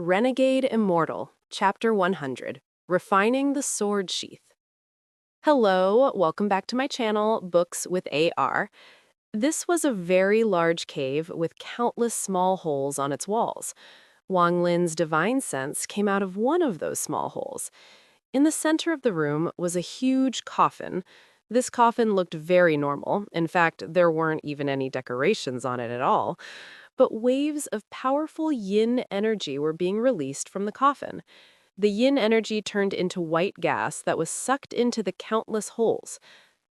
Renegade Immortal, Chapter 100, Refining the Sword Sheath. Hello, welcome back to my channel, Books with AR. This was a very large cave with countless small holes on its walls. Wang Lin's divine sense came out of one of those small holes. In the center of the room was a huge coffin. This coffin looked very normal. In fact, there weren't even any decorations on it at all. But waves of powerful yin energy were being released from the coffin. The yin energy turned into white gas that was sucked into the countless holes.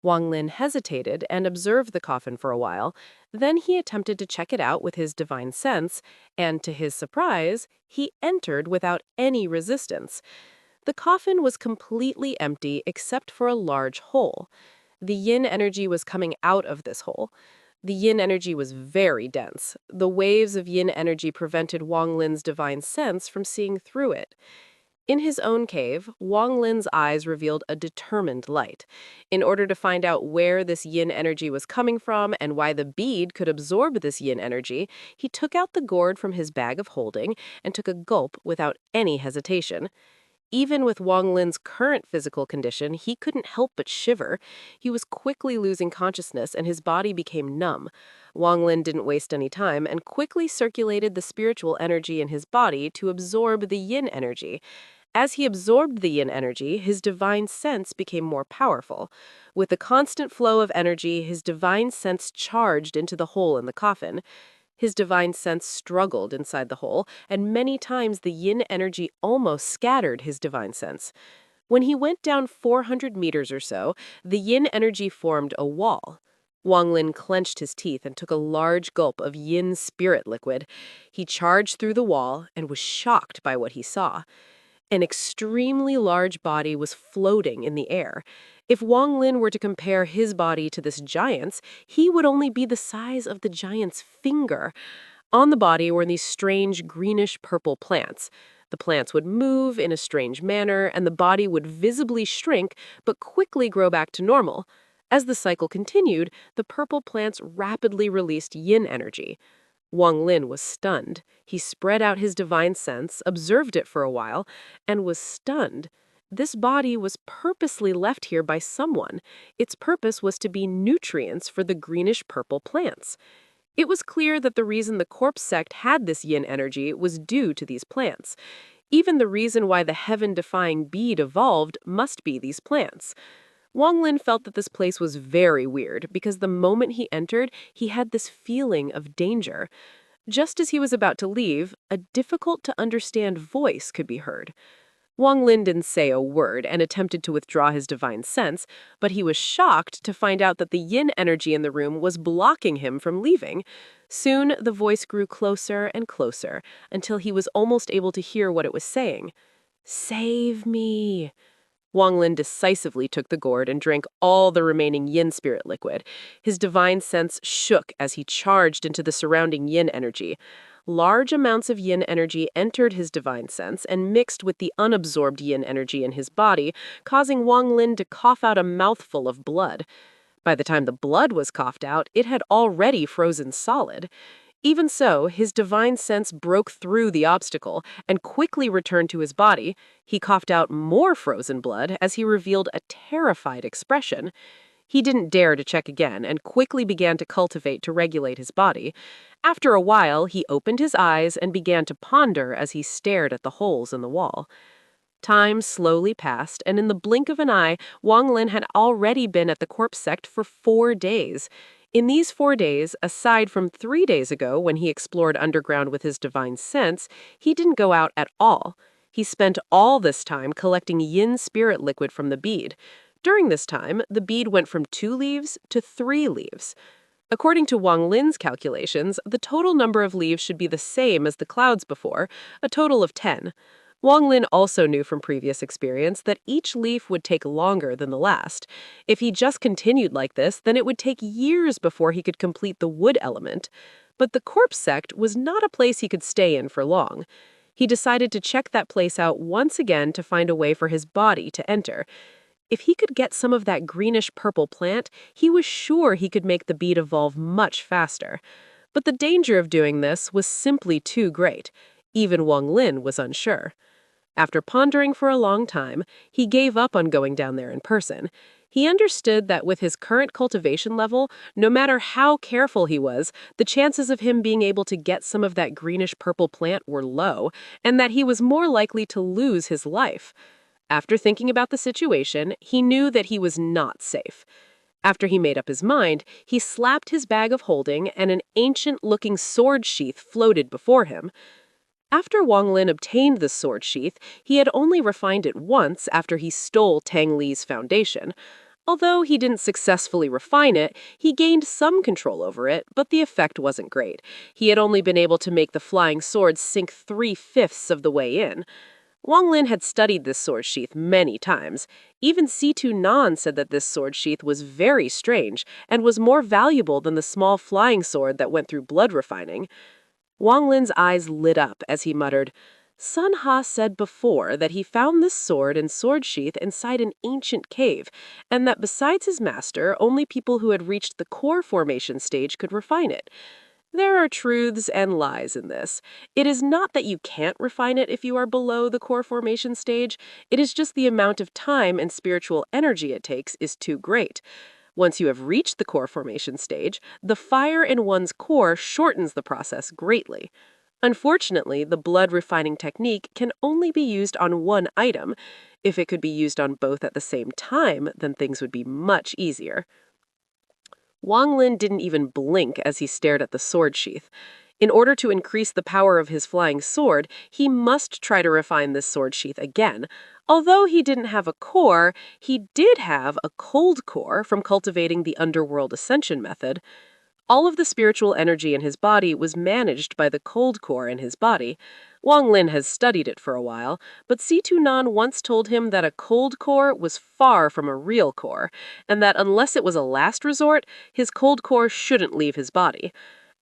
Wang Lin hesitated and observed the coffin for a while. Then he attempted to check it out with his divine sense, and to his surprise, he entered without any resistance. The coffin was completely empty except for a large hole. The yin energy was coming out of this hole. The yin energy was very dense. The waves of yin energy prevented Wang Lin's divine sense from seeing through it. In his own cave, Wang Lin's eyes revealed a determined light. In order to find out where this yin energy was coming from and why the bead could absorb this yin energy, he took out the gourd from his bag of holding and took a gulp without any hesitation. Even with Wang Lin's current physical condition, he couldn't help but shiver. He was quickly losing consciousness and his body became numb. Wang Lin didn't waste any time and quickly circulated the spiritual energy in his body to absorb the yin energy. As he absorbed the yin energy, his divine sense became more powerful. With the constant flow of energy, his divine sense charged into the hole in the coffin. His divine sense struggled inside the hole, and many times the yin energy almost scattered his divine sense. When he went down 400 meters or so, the yin energy formed a wall. Wang Lin clenched his teeth and took a large gulp of yin spirit liquid. He charged through the wall and was shocked by what he saw. An extremely large body was floating in the air. If Wang Lin were to compare his body to this giant's, he would only be the size of the giant's finger. On the body were these strange greenish-purple plants. The plants would move in a strange manner, and the body would visibly shrink but quickly grow back to normal. As the cycle continued, the purple plants rapidly released yin energy. Wang Lin was stunned. He spread out his divine sense, observed it for a while, and was stunned. This body was purposely left here by someone. Its purpose was to be nutrients for the greenish-purple plants. It was clear that the reason the Corpse Sect had this yin energy was due to these plants. Even the reason why the heaven-defying bead evolved must be these plants. Wang Lin felt that this place was very weird because the moment he entered, he had this feeling of danger. Just as he was about to leave, a difficult-to-understand voice could be heard. Wang Lin didn't say a word and attempted to withdraw his divine sense, but he was shocked to find out that the yin energy in the room was blocking him from leaving. Soon, the voice grew closer and closer until he was almost able to hear what it was saying. "Save me!" Wang Lin decisively took the gourd and drank all the remaining yin spirit liquid. His divine sense shook as he charged into the surrounding yin energy. Large amounts of yin energy entered his divine sense and mixed with the unabsorbed yin energy in his body, causing Wang Lin to cough out a mouthful of blood. By the time the blood was coughed out, it had already frozen solid. Even so, his divine sense broke through the obstacle and quickly returned to his body. He coughed out more frozen blood as he revealed a terrified expression. He didn't dare to check again and quickly began to cultivate to regulate his body. After a while, he opened his eyes and began to ponder as he stared at the holes in the wall. Time slowly passed, and in the blink of an eye, Wang Lin had already been at the Corpse Sect for 4 days. In these 4 days, aside from 3 days ago when he explored underground with his divine sense, he didn't go out at all. He spent all this time collecting yin spirit liquid from the bead. During this time, the bead went from 2 leaves to 3 leaves. According to Wang Lin's calculations, the total number of leaves should be the same as the clouds before, a total of 10. Wang Lin also knew from previous experience that each leaf would take longer than the last. If he just continued like this, then it would take years before he could complete the wood element. But the Corpse Sect was not a place he could stay in for long. He decided to check that place out once again to find a way for his body to enter. If he could get some of that greenish-purple plant, he was sure he could make the bead evolve much faster. But the danger of doing this was simply too great. Even Wang Lin was unsure. After pondering for a long time, he gave up on going down there in person. He understood that with his current cultivation level, no matter how careful he was, the chances of him being able to get some of that greenish-purple plant were low, and that he was more likely to lose his life. After thinking about the situation, he knew that he was not safe. After he made up his mind, he slapped his bag of holding, and an ancient-looking sword sheath floated before him. After Wang Lin obtained the sword sheath, he had only refined it once after he stole Tang Li's foundation. Although he didn't successfully refine it, he gained some control over it, but the effect wasn't great. He had only been able to make the flying sword sink 3/5 of the way in. Wang Lin had studied this sword sheath many times. Even Situ Nan said that this sword sheath was very strange and was more valuable than the small flying sword that went through blood refining. Wang Lin's eyes lit up as he muttered, Sun Ha said before that he found this sword and sword sheath inside an ancient cave, and that besides his master, only people who had reached the core formation stage could refine it. There are truths and lies in this. It is not that you can't refine it if you are below the core formation stage, it is just the amount of time and spiritual energy it takes is too great. Once you have reached the core formation stage, the fire in one's core shortens the process greatly. Unfortunately, the blood refining technique can only be used on one item. If it could be used on both at the same time, then things would be much easier. Wang Lin didn't even blink as he stared at the sword sheath. In order to increase the power of his flying sword, he must try to refine this sword sheath again. Although he didn't have a core, he did have a cold core from cultivating the underworld ascension method. All of the spiritual energy in his body was managed by the cold core in his body. Wang Lin has studied it for a while, but Situ Nan once told him that a cold core was far from a real core, and that unless it was a last resort, his cold core shouldn't leave his body.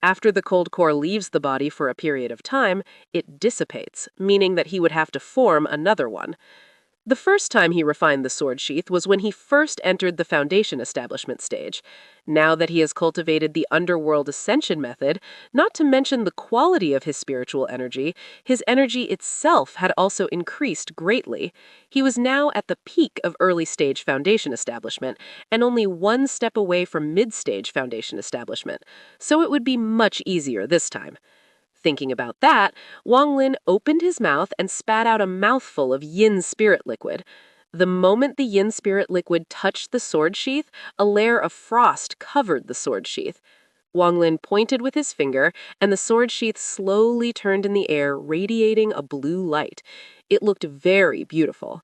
After the cold core leaves the body for a period of time, it dissipates, meaning that he would have to form another one. The first time he refined the sword sheath was when he first entered the foundation establishment stage. Now that he has cultivated the underworld ascension method, not to mention the quality of his spiritual energy, his energy itself had also increased greatly. He was now at the peak of early stage foundation establishment, and only one step away from mid-stage foundation establishment, so it would be much easier this time. Thinking about that, Wang Lin opened his mouth and spat out a mouthful of yin spirit liquid. The moment the yin spirit liquid touched the sword sheath, a layer of frost covered the sword sheath. Wang Lin pointed with his finger, and the sword sheath slowly turned in the air, radiating a blue light. It looked very beautiful.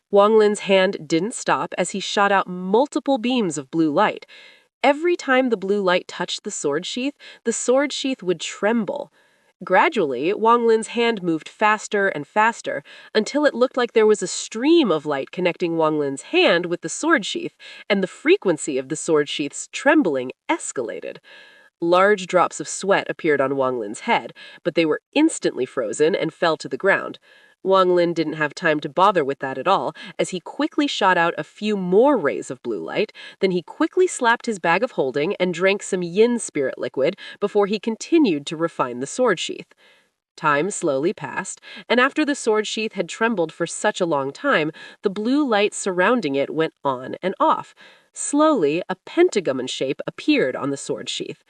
Wang Lin's hand didn't stop as he shot out multiple beams of blue light. Every time the blue light touched the sword sheath would tremble. Gradually, Wang Lin's hand moved faster and faster until it looked like there was a stream of light connecting Wang Lin's hand with the sword sheath, and the frequency of the sword sheath's trembling escalated. Large drops of sweat appeared on Wang Lin's head, but they were instantly frozen and fell to the ground. Wang Lin didn't have time to bother with that at all, as he quickly shot out a few more rays of blue light. Then he quickly slapped his bag of holding and drank some yin spirit liquid before he continued to refine the sword sheath. Time slowly passed, and after the sword sheath had trembled for such a long time, the blue light surrounding it went on and off. Slowly, a pentagon in shape appeared on the sword sheath.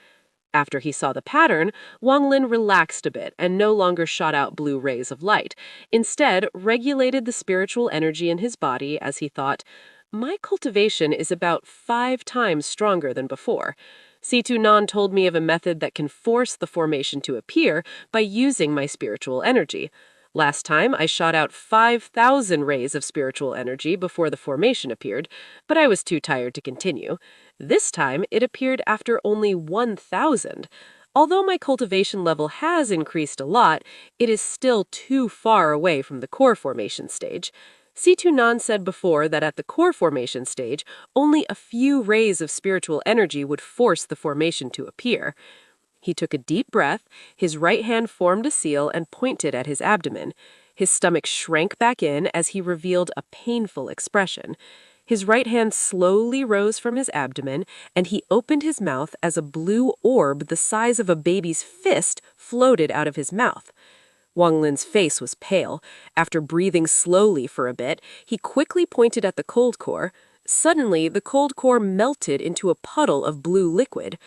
After he saw the pattern, Wang Lin relaxed a bit and no longer shot out blue rays of light. Instead, regulated the spiritual energy in his body as he thought, my cultivation is about 5 times stronger than before. Situ Nan told me of a method that can force the formation to appear by using my spiritual energy. Last time, I shot out 5,000 rays of spiritual energy before the formation appeared, but I was too tired to continue. This time, it appeared after only 1,000. Although my cultivation level has increased a lot, it is still too far away from the core formation stage. Situ Nan said before that at the core formation stage, only a few rays of spiritual energy would force the formation to appear. He took a deep breath, his right hand formed a seal and pointed at his abdomen. His stomach shrank back in as he revealed a painful expression. His right hand slowly rose from his abdomen, and he opened his mouth as a blue orb the size of a baby's fist floated out of his mouth. Wang Lin's face was pale. After breathing slowly for a bit, he quickly pointed at the cold core. Suddenly, the cold core melted into a puddle of blue liquid.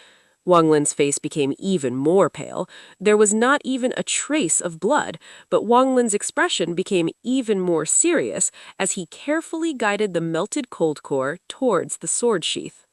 Wang Lin's face became even more pale. There was not even a trace of blood, but Wang Lin's expression became even more serious as he carefully guided the melted cold core towards the sword sheath.